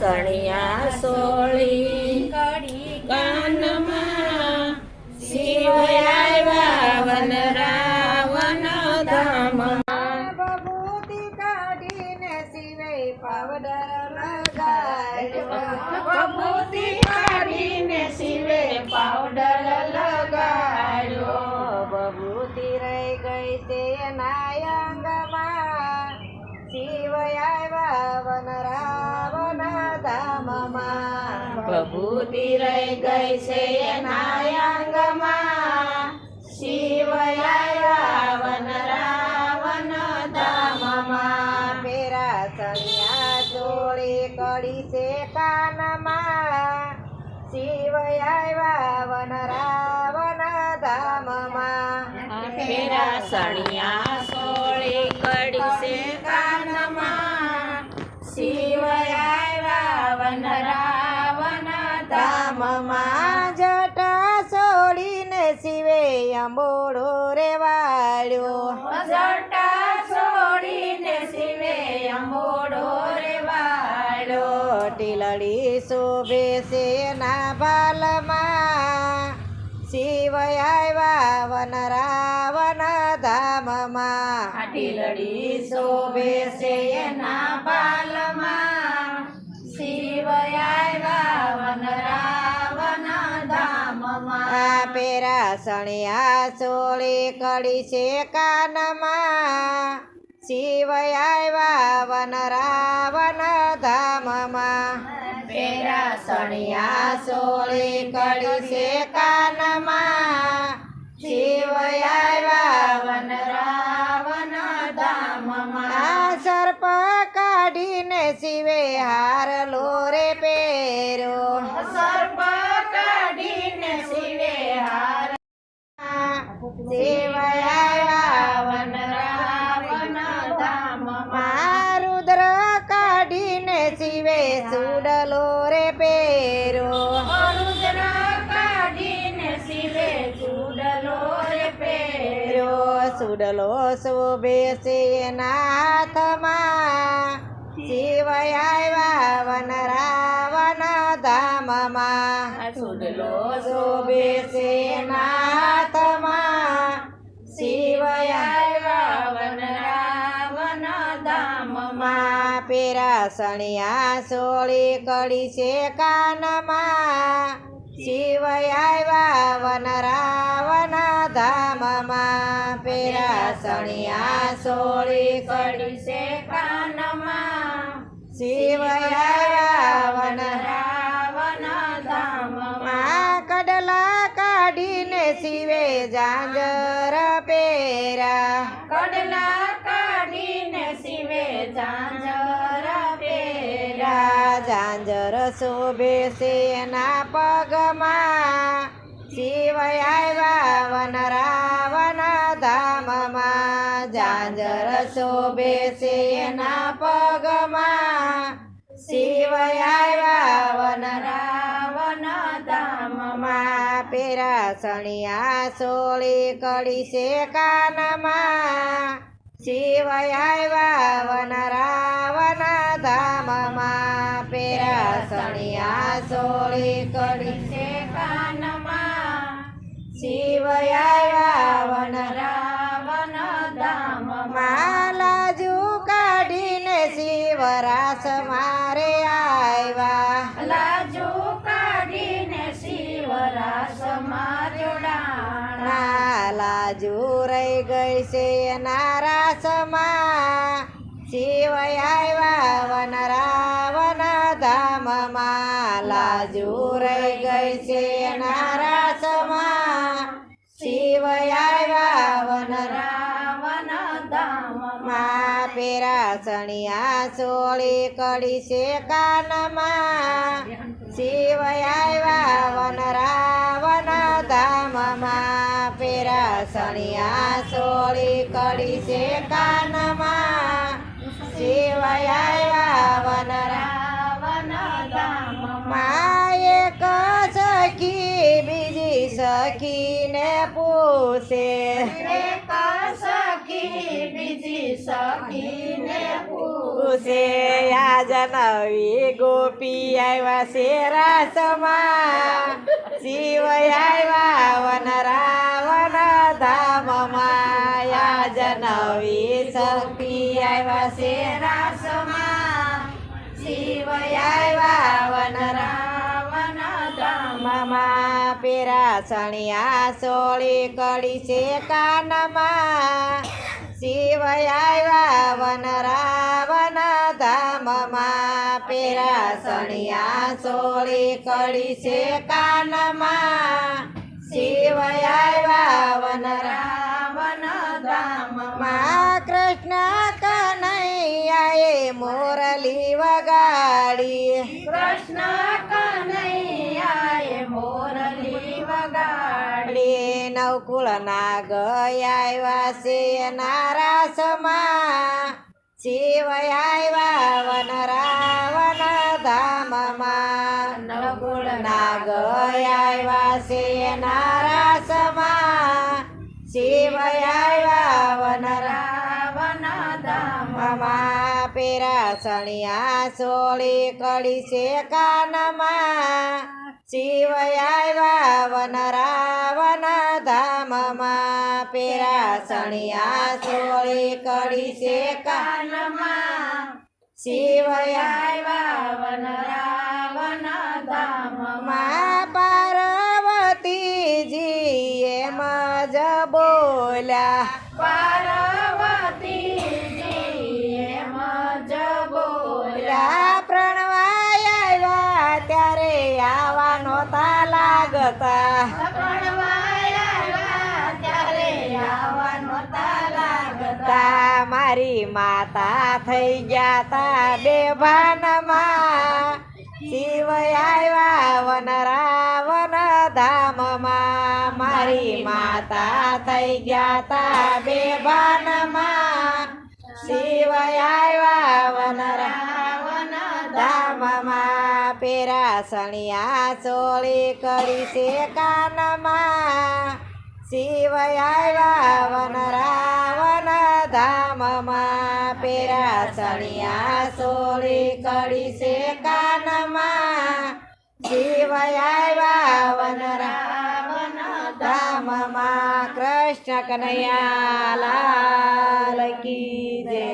સણિયા સોળી કડી કાનમાં શિવ આવ્યા વન રાવણ ધામમાં બબૂતી કાઢીને શિવે પાવડર લગાડ્યો બબૂતી કાઢીને શિવે પાવડર લગાડ્યો બબૂતી રહી ગઈ છે એના અંગમાં શિવ આવ્યા વન રાવણ ધામમાં બબૂતી રહી ગઈ છે એના અંગમાં શિવ આવ્યા વન રાવણ ધામમાં પેરા સણિયા ચોળી કડી છે કાનમાં શિવ આવ્યા વન રાવણ ધામમાં પેરા સણિયા સોળી કડી છે કાનમાં શિવ આવ્યા વન રાવણ ધામમાં જટા છોડીને શિવે અંબોડો રે વાળ્યો જટા છોડીને શિવે અંબોડો રે વાળ્યો ટીલડી શોભે છે ના બાલમાં શિવ આવ્યા વન રાવણ ધામમાં ટીલડી શોભે છે એના બાલમાં શિવ આવ્યા વન રાવણ ધામમાં આ પેરા સણિયા ચોળી કડી છે કાનમાં શિવ આવ્યા વન રાવણ ધામમાં પેરા સણિયા સોળી કડી છે કાનમાં શિવ આવ્યા વન રાવણ ધામમાં આ સર્પ કાઢીને શિવે હાર લોરે પહેર્યો સર્પ કાઢીને શિવે હાર શિવ આવ્યા વન રાવણ ધામમાં રુદ્ર કાઢીને શિવે સુડલો રે પહેર્યો રુદ્ર કાઢીને શિવે ચૂડલો રે પહેર્યો સુડલો શોભે છે એના હાથમાં શિવ આવ્યા વન રાવણ ધામમાં ચૂડલો શોભે છે એના હાથમાં શિવ આવ્યા વન રાવણ ધામમાં પેરા સણિયા સોળી કડી છે કાનમાં શિવ આવ્યા વન રાવણ ધામમાં પેરા સણિયા સોળી કડી છે કાનમાં શિવ આવ્યા વન રાવણ ધામમાં કડલા કાઢીને શિવે ઝાંઝર પહેર્યા કડલા કાઢીને શિવે ઝાંઝર પહેર્યા ઝાંઝર શોભે છે એના પગમાં શિવ આવ્યા વન રાવણ ધામમાં ઝાંઝર શોભે છે એના પગમાં શિવ આવ્યા વન રાવણ ધામમાં પેરા સણિયા સોળી કડી છે કાનમાં શિવ આવ્યા વન રાવણ ધામમાં પેરા સણિયા સોળી કડી છે કાનમાં શિવ આવ્યા વન રાવણ ધામમાં લાજુ કાઢીને શિવ રાસ મારે આવ્યા લાજુ કાઢીને શિવ રાસમાં જોડાણા લાજુ રહી ગઈ છે એના રાસમાં શિવ આવ્યા વન રાવણ ધામમાં લાજુ રહી ગઈ છે એના રાસમાં શિવ આવ્યા વન રાવણ ધામમાં પેરા સણિયા સોળી કડી છે કાનમાં શિવ આવ્યા વન રાવણ ધામમાં પેરા સણિયા સોળી કડી છે કાનમાં શિવ આવ્યા વન રાવણ ધામમાં એક સખી બીજી સખીને પૂછે એક સખી સખી બીજી સખીને પૂછે આજ નવી ગોપી આવ્યા છે રાસમાં શિવ આવ્યા વન રાવણ ધામમાં આજ નવી સખી આવ્યા છે રાસમાં શિવ આવ્યા વન રાવણ ધામ રામમાં પેરા સણિયા સોળી કડી છે કાનમાં શિવ આવ્યા વન રાવણ ધામમાં પેરા સણિયા સોળી કડી છે કાનમાં શિવ આવ્યા વન રાવણ ધામમાં રામમાં કૃષ્ણ કનૈયાએ મોરલી વગાડી કૃષ્ણ કનૈયાએ મોરલી વગાડી નવકુળ ના ગયા છે નારાસમાં શિવ આવ્યા વન રાવણ ધામમાં નવકુળ ના ગયા છે નારાસમાં શિવ આવ્યા વન રાવણ ધામ રામમાં પેરા સણિયા સોળી કડી છે કાનમાં શિવ આવ્યા વન રાવણ ધામમાં પેરા સણિયા સોળી કડી છે કાનમાં શિવ આવ્યા વન રાવણ ધામમાં પાર્વતીજી એમ જ બોલ્યા પાર્વતીજી એમ જ બોલ્યા પ્રણવાય આવ્યા ત્યારે આવા નહોતા લાગતા પ્રણવાયા ત્યારે આવા નહોતા લાગતા મારી માતા થઈ ગયા તા બેભાનમાં શિવ આવ્યા વન રાવણ ધામમાં મારી માતા થઈ ગયા તા બેભાનમાં શિવ આવ્યા વન રાવણ ધામમાં પેરા સણિયા સોળી કરી છે કાનમાં શિવ આવ્યા વન રાવણ ધામમાં પેરા સણિયા સોળી કરી છે કાનમાં શિવ આવ્યા વન રાવણ ધામમાં કૃષ્ણ કનૈયા લાલ કી જય